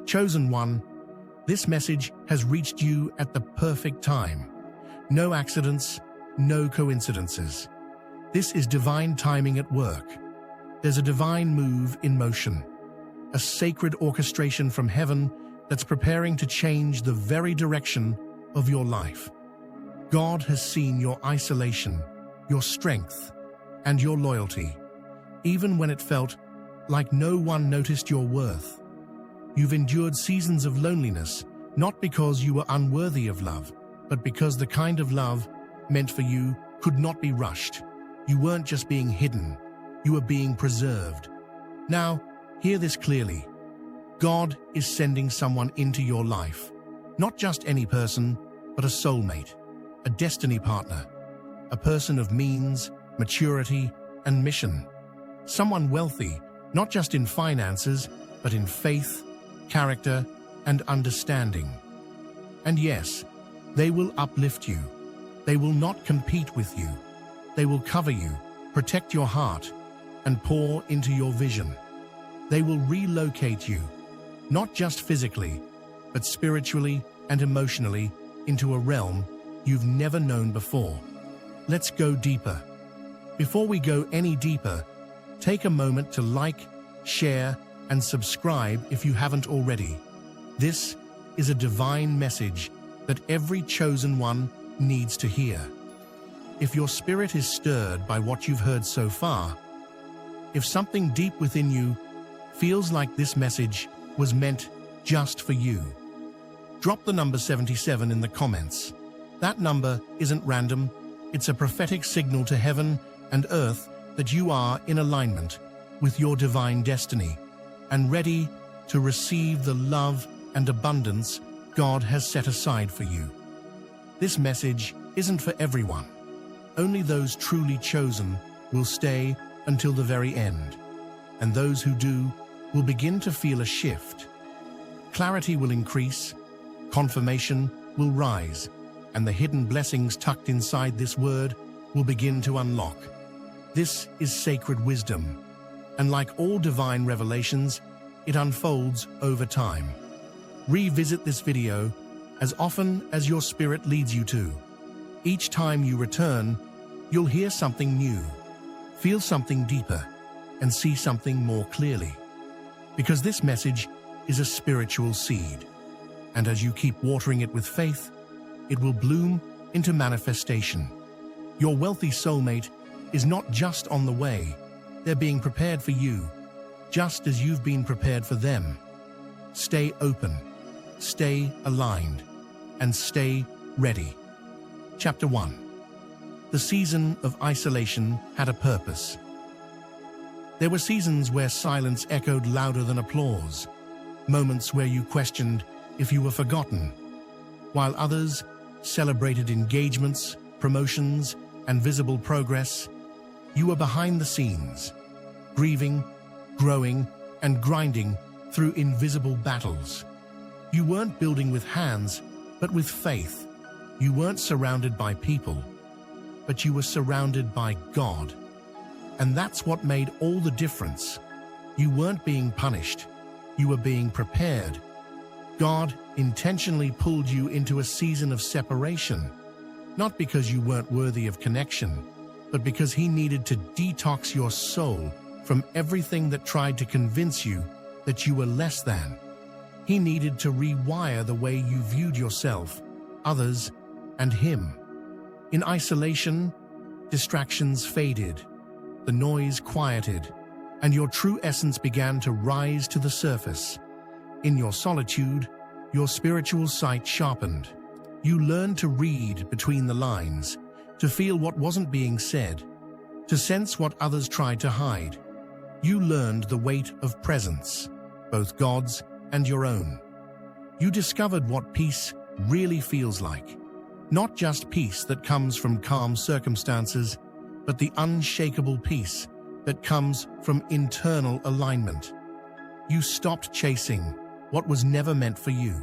Chosen one, this message has reached you at the perfect time. No accidents, no coincidences. This is divine timing at work. There's a divine move in motion, a sacred orchestration from heaven that's preparing to change the very direction of your life. God has seen your isolation, your strength, and your loyalty, even when it felt like no one noticed your worth. You've endured seasons of loneliness, not because you were unworthy of love, but because the kind of love meant for you could not be rushed. You weren't just being hidden, you were being preserved. Now, hear this clearly. God is sending someone into your life. Not just any person, but a soulmate, a destiny partner, a person of means, maturity, and mission. Someone wealthy, not just in finances, but in faith, character, and understanding. And yes, they will uplift you. They will not compete with you. They will cover you, protect your heart, and pour into your vision. They will relocate you, not just physically, but spiritually and emotionally, into a realm you've never known before. Let's go deeper. Before we go any deeper, take a moment to like, share, and subscribe if you haven't already. This is a divine message that every chosen one needs to hear. If your spirit is stirred by what you've heard so far, if something deep within you feels like this message was meant just for you, drop the number 77 in the comments. That number isn't random, it's a prophetic signal to heaven and earth that you are in alignment with your divine destiny and ready to receive the love and abundance God has set aside for you. This message isn't for everyone. Only those truly chosen will stay until the very end, and those who do will begin to feel a shift. Clarity will increase, confirmation will rise, and the hidden blessings tucked inside this word will begin to unlock. This is sacred wisdom, and like all divine revelations, it unfolds over time. Revisit this video as often as your spirit leads you to. Each time you return, you'll hear something new, feel something deeper, and see something more clearly. Because this message is a spiritual seed, and as you keep watering it with faith, it will bloom into manifestation. Your wealthy soulmate is not just on the way, they're being prepared for you, just as you've been prepared for them. Stay open, stay aligned, and stay ready. Chapter 1. The season of isolation had a purpose. There were seasons where silence echoed louder than applause, moments where you questioned if you were forgotten, while others celebrated engagements, promotions, and visible progress. You were behind the scenes, grieving, growing, and grinding through invisible battles. You weren't building with hands, but with faith. You weren't surrounded by people, but you were surrounded by God. And that's what made all the difference. You weren't being punished, you were being prepared. God intentionally pulled you into a season of separation, not because you weren't worthy of connection, but because He needed to detox your soul from everything that tried to convince you that you were less than. He needed to rewire the way you viewed yourself, others, and Him. In isolation, distractions faded, the noise quieted, and your true essence began to rise to the surface. In your solitude, your spiritual sight sharpened. You learned to read between the lines, to feel what wasn't being said, to sense what others tried to hide. You learned the weight of presence, both God's and your own. You discovered what peace really feels like. Not just peace that comes from calm circumstances, but the unshakable peace that comes from internal alignment. You stopped chasing what was never meant for you.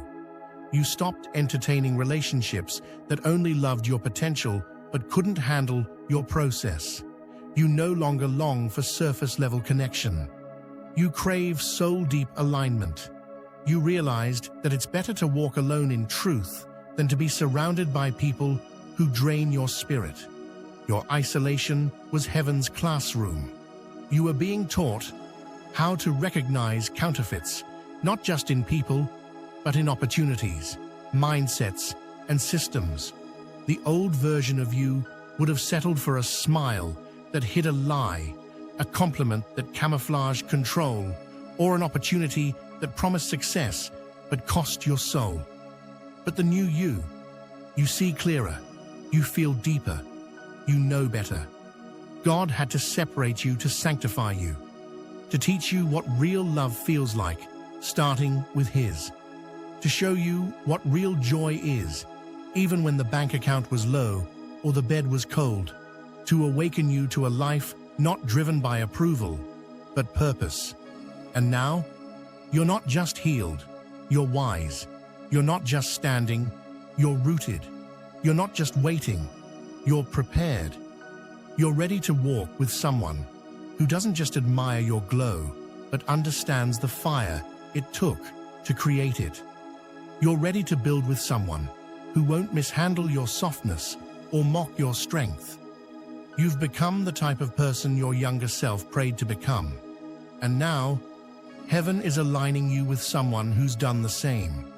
You stopped entertaining relationships that only loved your potential but couldn't handle your process. You no longer long for surface-level connection. You crave soul-deep alignment. You realized that it's better to walk alone in truth than to be surrounded by people who drain your spirit. Your isolation was heaven's classroom. You were being taught how to recognize counterfeits, not just in people, but in opportunities, mindsets, and systems. The old version of you would have settled for a smile that hid a lie, a compliment that camouflaged control, or an opportunity that promised success but cost your soul. But the new you see clearer, you feel deeper, you know better. God had to separate you to sanctify you, to teach you what real love feels like, starting with His, to show you what real joy is, even when the bank account was low or the bed was cold, to awaken you to a life not driven by approval, but purpose. And now, you're not just healed, you're wise. You're not just standing, you're rooted. You're not just waiting, you're prepared. You're ready to walk with someone who doesn't just admire your glow, but understands the fire it took to create it. You're ready to build with someone who won't mishandle your softness or mock your strength. You've become the type of person your younger self prayed to become. And now, heaven is aligning you with someone who's done the same.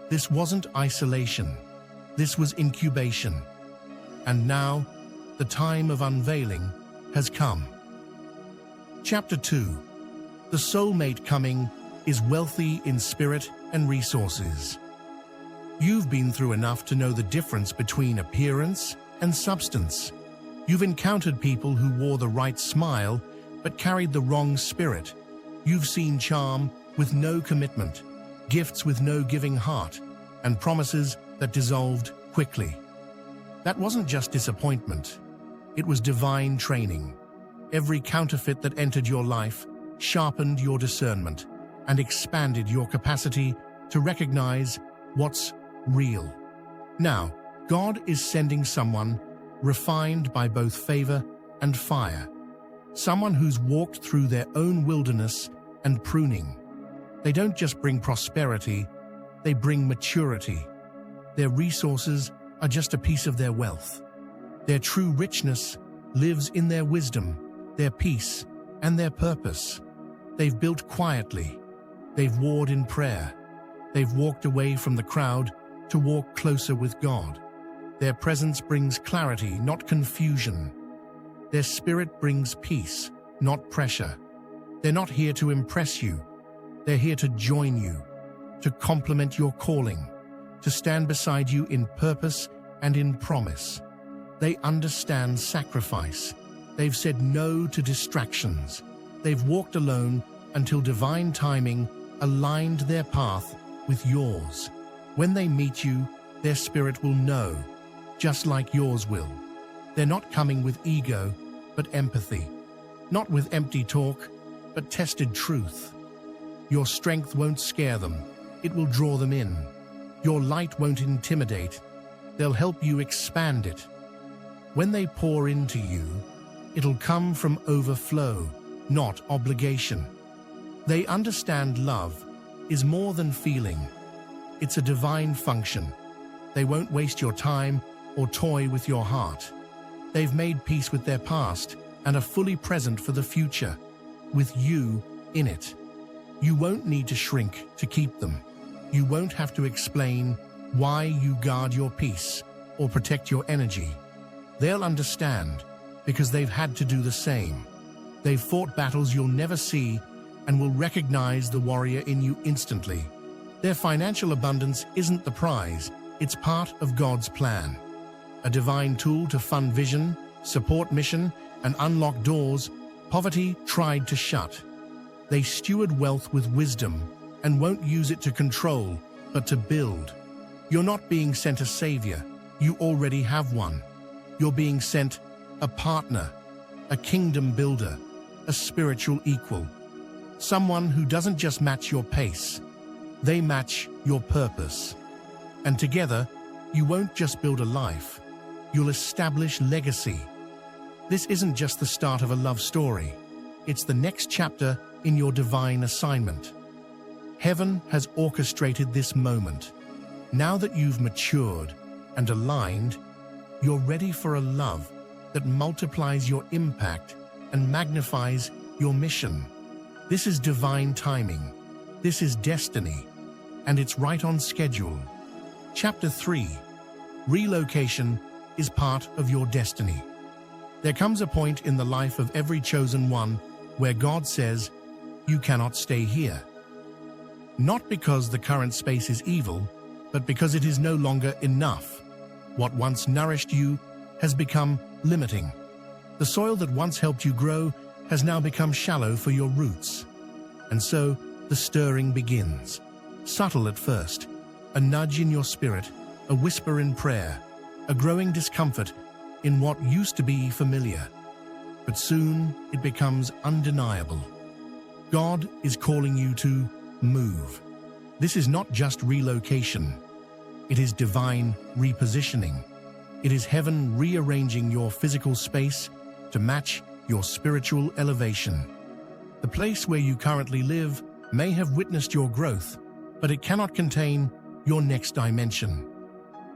This wasn't isolation. This was incubation. And now, the time of unveiling has come. Chapter 2. The soulmate coming is wealthy in spirit and resources. You've been through enough to know the difference between appearance and substance. You've encountered people who wore the right smile but carried the wrong spirit. You've seen charm with no commitment, gifts with no giving heart, and promises that dissolved quickly. That wasn't just disappointment. It was divine training. Every counterfeit that entered your life sharpened your discernment and expanded your capacity to recognize what's real. Now, God is sending someone refined by both favor and fire. Someone who's walked through their own wilderness and pruning. They don't just bring prosperity, they bring maturity. Their resources are just a piece of their wealth. Their true richness lives in their wisdom, their peace, and their purpose. They've built quietly. They've warred in prayer. They've walked away from the crowd to walk closer with God. Their presence brings clarity, not confusion. Their spirit brings peace, not pressure. They're not here to impress you. They're here to join you, to complement your calling, to stand beside you in purpose and in promise. They understand sacrifice. They've said no to distractions. They've walked alone until divine timing aligned their path with yours. When they meet you, their spirit will know, just like yours will. They're not coming with ego, but empathy. Not with empty talk, but tested truth. Your strength won't scare them. It will draw them in. Your light won't intimidate. They'll help you expand it. When they pour into you, it'll come from overflow, not obligation. They understand love is more than feeling. It's a divine function. They won't waste your time or toy with your heart. They've made peace with their past and are fully present for the future, with you in it. You won't need to shrink to keep them. You won't have to explain why you guard your peace or protect your energy. They'll understand because they've had to do the same. They've fought battles you'll never see and will recognize the warrior in you instantly. Their financial abundance isn't the prize, it's part of God's plan. A divine tool to fund vision, support mission, and unlock doors poverty tried to shut. They steward wealth with wisdom and won't use it to control, but to build. You're not being sent a savior, you already have one. You're being sent a partner, a kingdom builder, a spiritual equal. Someone who doesn't just match your pace, they match your purpose. And together, you won't just build a life, you'll establish legacy. This isn't just the start of a love story, it's the next chapter in your divine assignment. Heaven has orchestrated this moment. Now that you've matured and aligned, you're ready for a love that multiplies your impact and magnifies your mission. This is divine timing. This is destiny, and it's right on schedule. Chapter 3. Relocation is part of your destiny. There comes a point in the life of every chosen one where God says, "You cannot stay here." Not because the current space is evil, but because it is no longer enough. What once nourished you has become limiting. The soil that once helped you grow has now become shallow for your roots. And so, the stirring begins. Subtle at first, a nudge in your spirit, a whisper in prayer, a growing discomfort in what used to be familiar. But soon, it becomes undeniable. God is calling you to move. This is not just relocation. It is divine repositioning. It is heaven rearranging your physical space to match your spiritual elevation. The place where you currently live may have witnessed your growth, but it cannot contain your next dimension.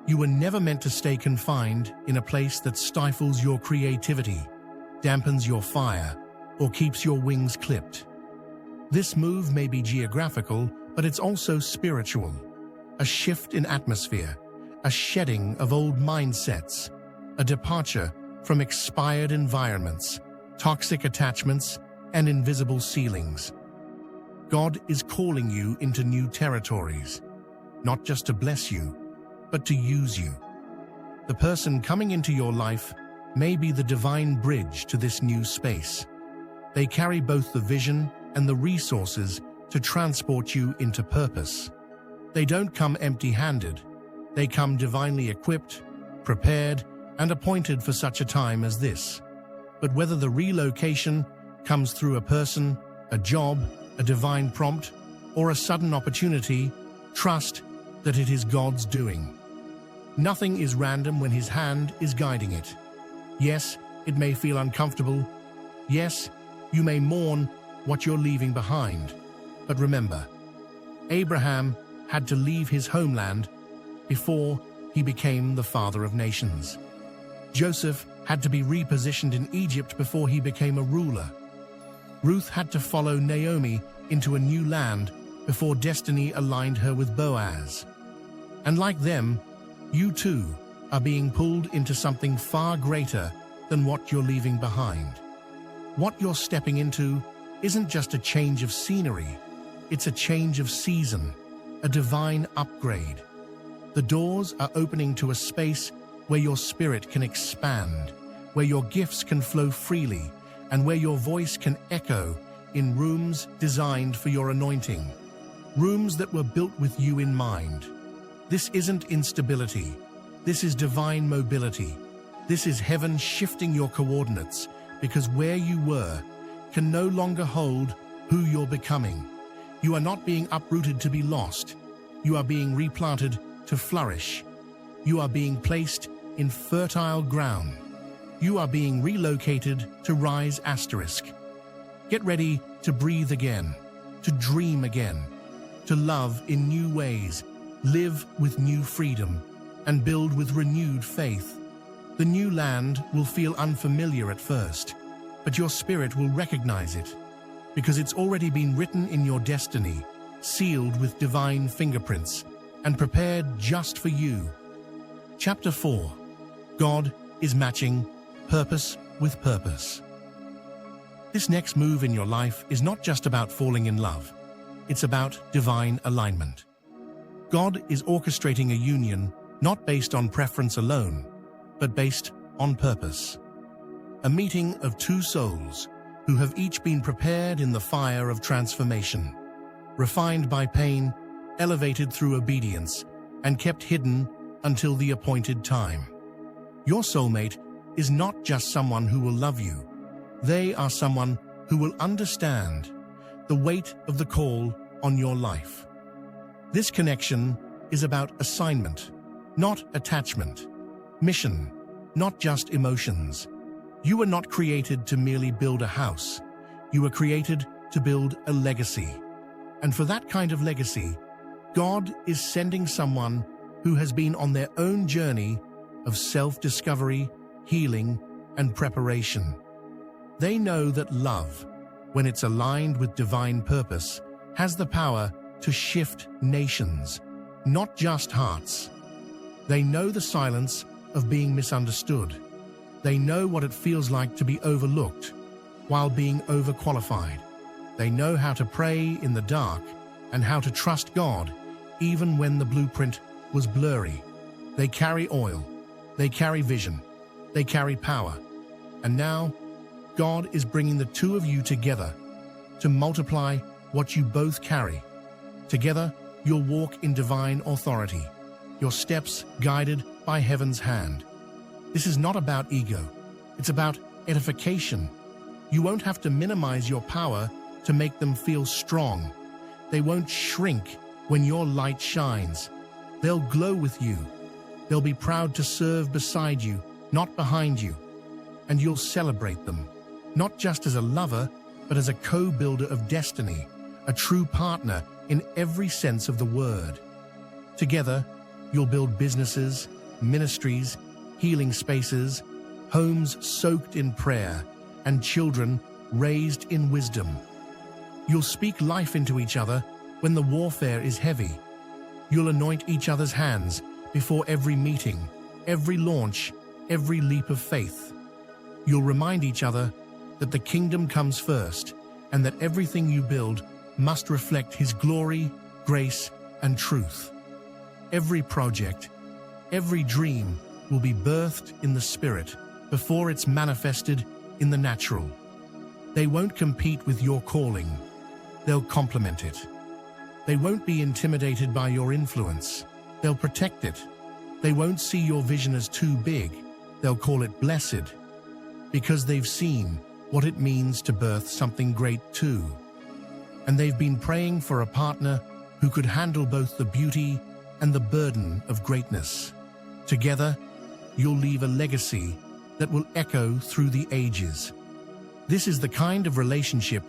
You were never meant to stay confined in a place that stifles your creativity, dampens your fire, or keeps your wings clipped. This move may be geographical, but it's also spiritual. A shift in atmosphere, a shedding of old mindsets, a departure from expired environments, toxic attachments, and invisible ceilings. God is calling you into new territories, not just to bless you, but to use you. The person coming into your life may be the divine bridge to this new space. They carry both the vision and the resources to transport you into purpose. They don't come empty-handed. They come divinely equipped, prepared, and appointed for such a time as this. But whether the relocation comes through a person, a job, a divine prompt, or a sudden opportunity, trust that it is God's doing. Nothing is random when His hand is guiding it. Yes, it may feel uncomfortable. Yes, you may mourn what you're leaving behind. But remember, Abraham had to leave his homeland before he became the father of nations. Joseph had to be repositioned in Egypt before he became a ruler. Ruth had to follow Naomi into a new land before destiny aligned her with Boaz. And like them, you too are being pulled into something far greater than what you're leaving behind. What you're stepping into isn't just a change of scenery, it's a change of season, a divine upgrade. The doors are opening to a space where your spirit can expand, where your gifts can flow freely, and where your voice can echo in rooms designed for your anointing, rooms that were built with you in mind. This isn't instability. This is divine mobility. This is heaven shifting your coordinates, because where you were can no longer hold who you're becoming. You are not being uprooted to be lost. You are being replanted to flourish. You are being placed in fertile ground. You are being relocated to rise asterisk. Get ready to breathe again, to dream again, to love in new ways, live with new freedom, and build with renewed faith. The new land will feel unfamiliar at first, but your spirit will recognize it, because it's already been written in your destiny, sealed with divine fingerprints, and prepared just for you. Chapter 4. God is matching purpose with purpose. This next move in your life is not just about falling in love. It's about divine alignment. God is orchestrating a union not based on preference alone, but based on purpose. A meeting of two souls who have each been prepared in the fire of transformation, refined by pain, elevated through obedience, and kept hidden until the appointed time. Your soulmate is not just someone who will love you. They are someone who will understand the weight of the call on your life. This connection is about assignment, not attachment. Mission, not just emotions. You were not created to merely build a house. You were created to build a legacy. And for that kind of legacy, God is sending someone who has been on their own journey of self-discovery, healing, and preparation. They know that love, when it's aligned with divine purpose, has the power to shift nations, not just hearts. They know the silence of being misunderstood. They know what it feels like to be overlooked while being overqualified. They know how to pray in the dark and how to trust God even when the blueprint was blurry. They carry oil, they carry vision, they carry power. And now, God is bringing the two of you together to multiply what you both carry. Together, you'll walk in divine authority, your steps guided by heaven's hand. This is not about ego, it's about edification. You won't have to minimize your power to make them feel strong. They won't shrink when your light shines. They'll glow with you. They'll be proud to serve beside you, not behind you. And you'll celebrate them, not just as a lover, but as a co-builder of destiny, a true partner in every sense of the word. Together, you'll build businesses, ministries, healing spaces, homes soaked in prayer, and children raised in wisdom. You'll speak life into each other when the warfare is heavy. You'll anoint each other's hands before every meeting, every launch, every leap of faith. You'll remind each other that the kingdom comes first and that everything you build must reflect His glory, grace, and truth. Every project, every dream will be birthed in the Spirit before it's manifested in the natural. They won't compete with your calling. They'll complement it. They won't be intimidated by your influence. They'll protect it. They won't see your vision as too big. They'll call it blessed, because they've seen what it means to birth something great too. And they've been praying for a partner who could handle both the beauty and the burden of greatness. Together, you'll leave a legacy that will echo through the ages. This is the kind of relationship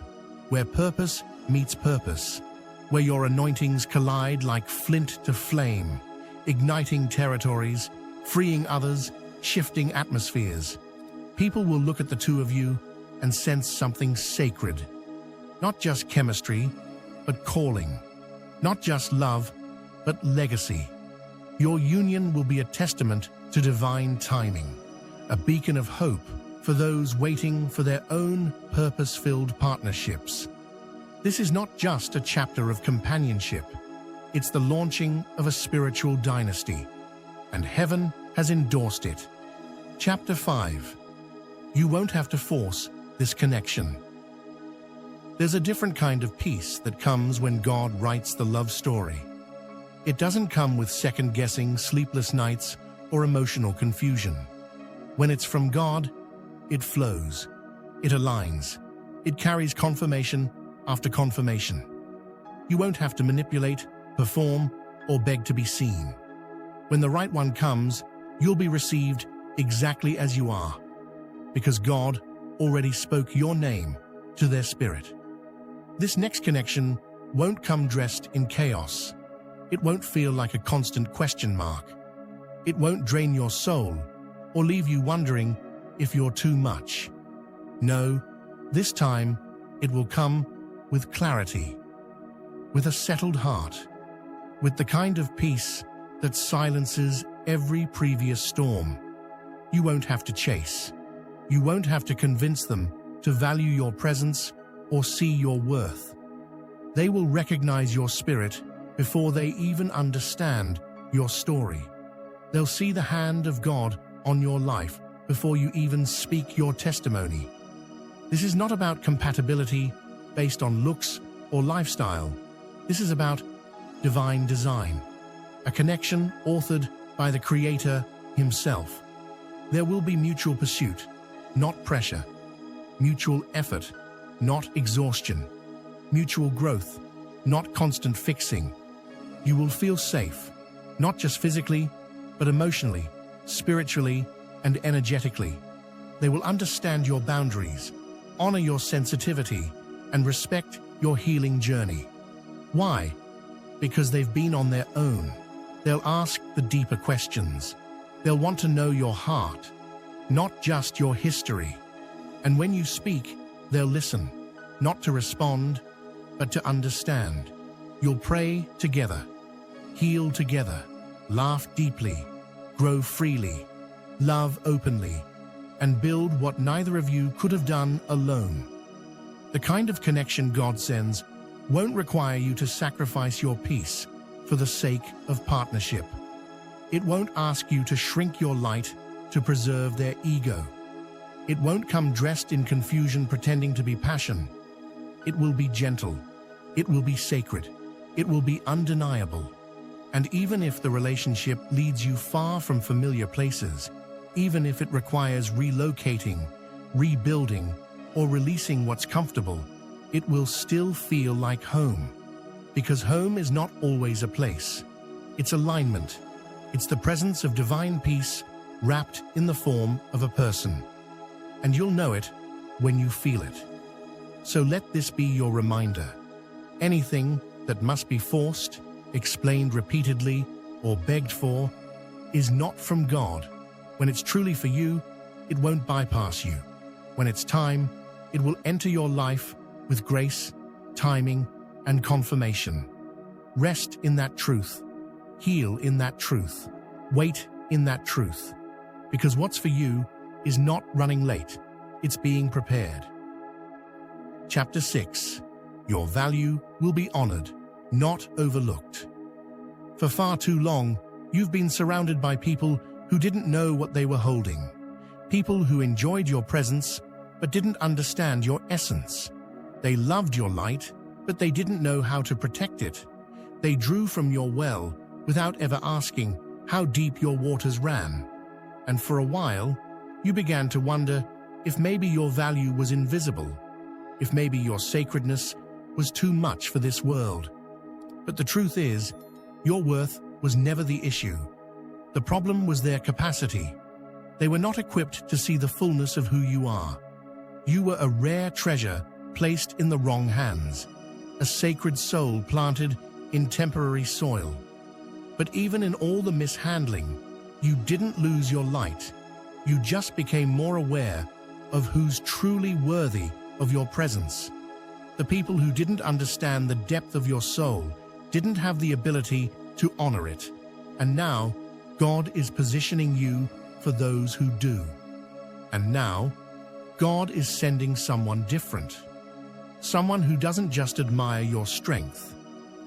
where purpose meets purpose, where your anointings collide like flint to flame, igniting territories, freeing others, shifting atmospheres. People will look at the two of you and sense something sacred. Not just chemistry, but calling. Not just love, but legacy. Your union will be a testament to divine timing, a beacon of hope for those waiting for their own purpose-filled partnerships. This is not just a chapter of companionship. It's the launching of a spiritual dynasty, and heaven has endorsed it. Chapter 5. You won't have to force this connection. There's a different kind of peace that comes when God writes the love story. It doesn't come with second-guessing, sleepless nights, or emotional confusion. When it's from God, it flows, it aligns, it carries confirmation after confirmation. You won't have to manipulate, perform, or beg to be seen. When the right one comes, you'll be received exactly as you are, because God already spoke your name to their spirit. This next connection won't come dressed in chaos. It won't feel like a constant question mark. It won't drain your soul or leave you wondering if you're too much. No, this time it will come with clarity, with a settled heart, with the kind of peace that silences every previous storm. You won't have to chase. You won't have to convince them to value your presence or see your worth. They will recognize your spirit before they even understand your story. They'll see the hand of God on your life before you even speak your testimony. This is not about compatibility based on looks or lifestyle. This is about divine design, a connection authored by the Creator Himself. There will be mutual pursuit, not pressure, mutual effort, not exhaustion, mutual growth, not constant fixing. You will feel safe, not just physically, but emotionally, spiritually, and energetically. They will understand your boundaries, honor your sensitivity, and respect your healing journey. Why? Because they've been on their own. They'll ask the deeper questions. They'll want to know your heart, not just your history. And when you speak, they'll listen, not to respond, but to understand. You'll pray together, heal together, laugh deeply, grow freely, love openly, and build what neither of you could have done alone. The kind of connection God sends won't require you to sacrifice your peace for the sake of partnership. It won't ask you to shrink your light to preserve their ego. It won't come dressed in confusion pretending to be passion. It will be gentle. It will be sacred. It will be undeniable. And even if the relationship leads you far from familiar places, even if it requires relocating, rebuilding, or releasing what's comfortable, it will still feel like home. Because home is not always a place. It's alignment. It's the presence of divine peace wrapped in the form of a person. And you'll know it when you feel it. So let this be your reminder. Anything that must be forced, explained repeatedly, or begged for is not from God. When it's truly for you, it won't bypass you. When it's time, it will enter your life with grace, timing, and confirmation. Rest in that truth. Heal in that truth. Wait in that truth. Because what's for you is not running late. It's being prepared. Chapter 6. Your value will be honored, not overlooked. For far too long, you've been surrounded by people who didn't know what they were holding. People who enjoyed your presence, but didn't understand your essence. They loved your light, but they didn't know how to protect it. They drew from your well without ever asking how deep your waters ran. And for a while, you began to wonder if maybe your value was invisible, if maybe your sacredness was too much for this world. But the truth is, your worth was never the issue. The problem was their capacity. They were not equipped to see the fullness of who you are. You were a rare treasure placed in the wrong hands, a sacred soul planted in temporary soil. But even in all the mishandling, you didn't lose your light. You just became more aware of who's truly worthy of your presence. The people who didn't understand the depth of your soul didn't have the ability to honor it. And now, God is positioning you for those who do. And now, God is sending someone different. Someone who doesn't just admire your strength.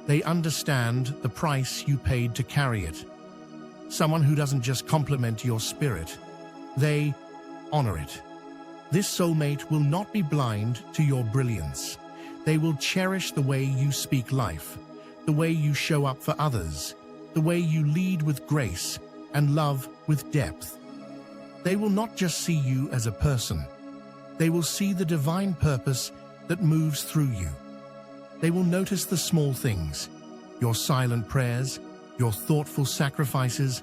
They understand the price you paid to carry it. Someone who doesn't just compliment your spirit. They honor it. This soulmate will not be blind to your brilliance. They will cherish the way you speak life, the way you show up for others, the way you lead with grace and love with depth. They will not just see you as a person. They will see the divine purpose that moves through you. They will notice the small things, your silent prayers, your thoughtful sacrifices,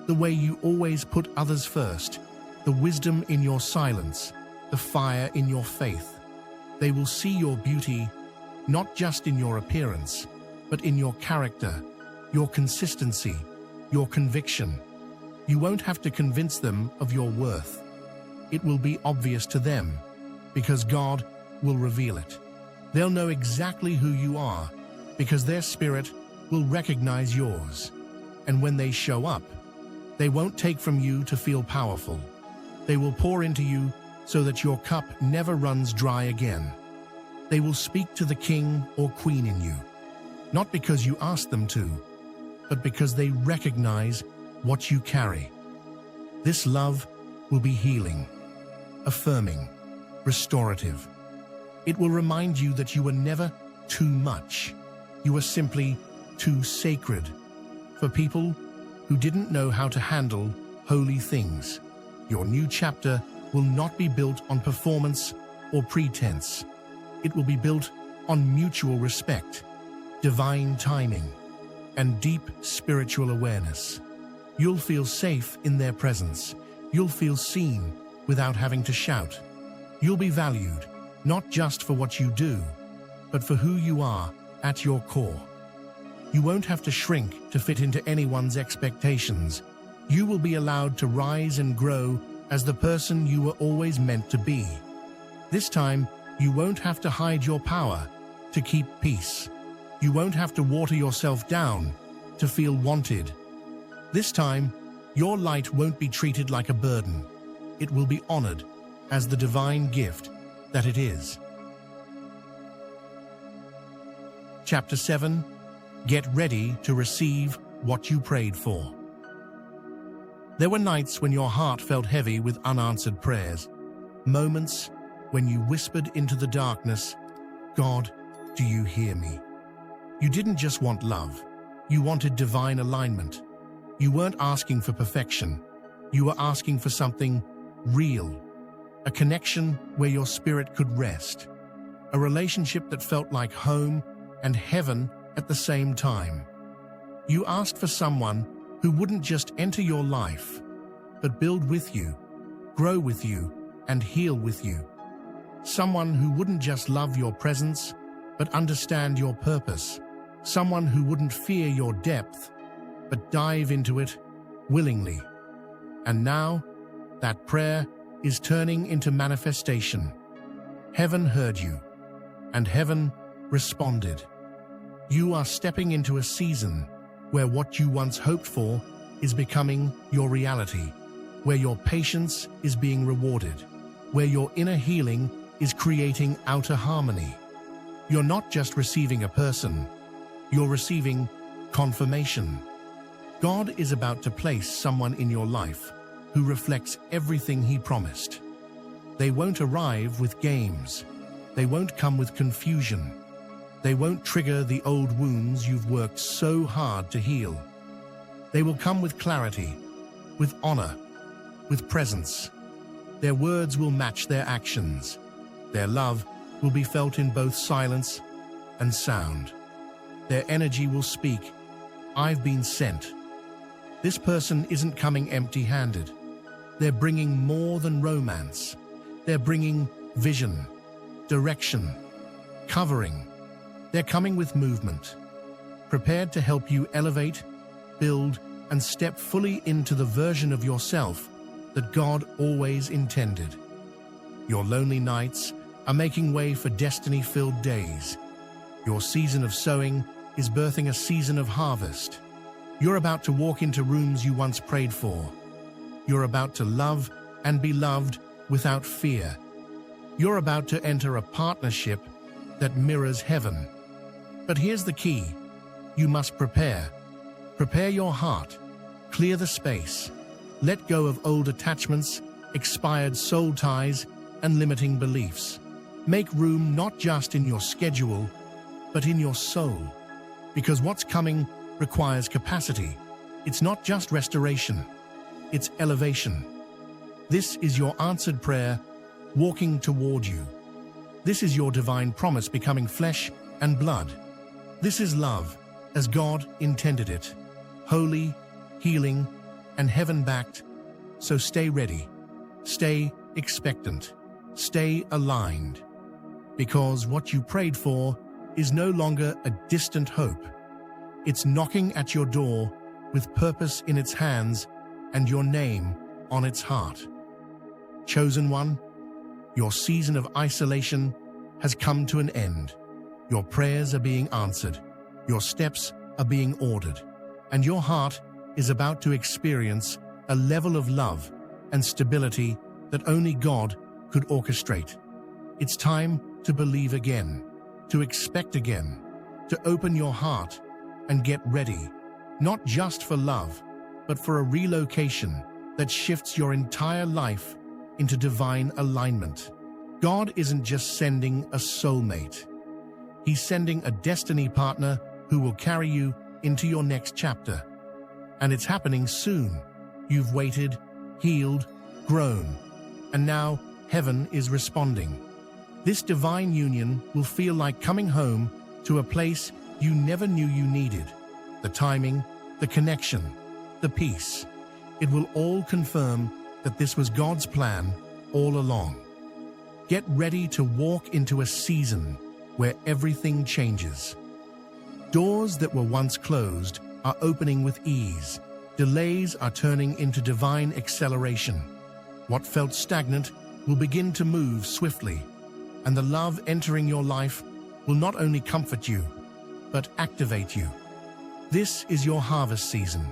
the way you always put others first, the wisdom in your silence, the fire in your faith. They will see your beauty, not just in your appearance, but in your character, your consistency, your conviction. You won't have to convince them of your worth. It will be obvious to them, because God will reveal it. They'll know exactly who you are, because their spirit will recognize yours. And when they show up, they won't take from you to feel powerful. They will pour into you so that your cup never runs dry again. They will speak to the king or queen in you, not because you asked them to, but because they recognize what you carry. This love will be healing, affirming, restorative. It will remind you that you were never too much. You were simply too sacred. For people who didn't know how to handle holy things, your new chapter will not be built on performance or pretense. It will be built on mutual respect, divine timing, and deep spiritual awareness. You'll feel safe in their presence. You'll feel seen without having to shout. You'll be valued, not just for what you do, but for who you are at your core. You won't have to shrink to fit into anyone's expectations. You will be allowed to rise and grow as the person you were always meant to be. This time, you won't have to hide your power to keep peace. You won't have to water yourself down to feel wanted. This time, your light won't be treated like a burden. It will be honored as the divine gift that it is. Chapter 7. Get ready to receive what you prayed for. There were nights when your heart felt heavy with unanswered prayers, moments when you whispered into the darkness, "God, do you hear me?" You didn't just want love, you wanted divine alignment. You weren't asking for perfection, you were asking for something real, a connection where your spirit could rest, a relationship that felt like home and heaven at the same time. You asked for someone who wouldn't just enter your life, but build with you, grow with you, and heal with you. Someone who wouldn't just love your presence, but understand your purpose. Someone who wouldn't fear your depth, but dive into it willingly. And now, that prayer is turning into manifestation. Heaven heard you, and heaven responded. You are stepping into a season where what you once hoped for is becoming your reality, where your patience is being rewarded, where your inner healing is creating outer harmony. You're not just receiving a person, you're receiving confirmation. God is about to place someone in your life who reflects everything He promised. They won't arrive with games. They won't come with confusion. They won't trigger the old wounds you've worked so hard to heal. They will come with clarity, with honor, with presence. Their words will match their actions. Their love will be felt in both silence and sound. Their energy will speak, "I've been sent." This person isn't coming empty-handed. They're bringing more than romance. They're bringing vision, direction, covering. They're coming with movement, prepared to help you elevate, build, and step fully into the version of yourself that God always intended. Your lonely nights are making way for destiny-filled days. Your season of sowing is birthing a season of harvest. You're about to walk into rooms you once prayed for. You're about to love and be loved without fear. You're about to enter a partnership that mirrors heaven. But here's the key. You must prepare. Prepare your heart. Clear the space. Let go of old attachments, expired soul ties, and limiting beliefs. Make room not just in your schedule, but in your soul. Because what's coming requires capacity. It's not just restoration, it's elevation. This is your answered prayer walking toward you. This is your divine promise becoming flesh and blood. This is love as God intended it, holy, healing, and heaven-backed. So stay ready, stay expectant, stay aligned. Because what you prayed for is no longer a distant hope. It's knocking at your door with purpose in its hands and your name on its heart. Chosen one, your season of isolation has come to an end. Your prayers are being answered, your steps are being ordered, and your heart is about to experience a level of love and stability that only God could orchestrate. It's time to believe again, to expect again, to open your heart and get ready, not just for love, but for a relocation that shifts your entire life into divine alignment. God isn't just sending a soulmate. He's sending a destiny partner who will carry you into your next chapter. And it's happening soon. You've waited, healed, grown, and now heaven is responding. This divine union will feel like coming home to a place you never knew you needed. The timing, the connection, the peace. It will all confirm that this was God's plan all along. Get ready to walk into a season where everything changes. Doors that were once closed are opening with ease. Delays are turning into divine acceleration. What felt stagnant will begin to move swiftly, and the love entering your life will not only comfort you, but activate you. This is your harvest season.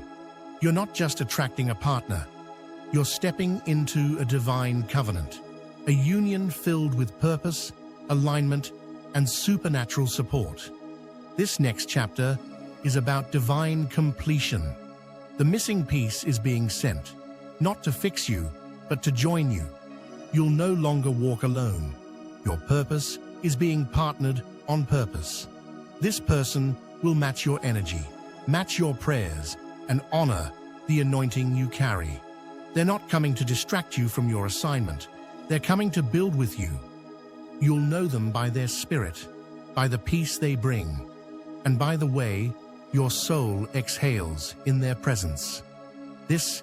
You're not just attracting a partner, you're stepping into a divine covenant, a union filled with purpose, alignment, and supernatural support. This next chapter is about divine completion. The missing piece is being sent, not to fix you, but to join you. You'll no longer walk alone. Your purpose is being partnered on purpose. This person will match your energy, match your prayers, and honor the anointing you carry. They're not coming to distract you from your assignment. They're coming to build with you. You'll know them by their spirit, by the peace they bring, and by the way your soul exhales in their presence. This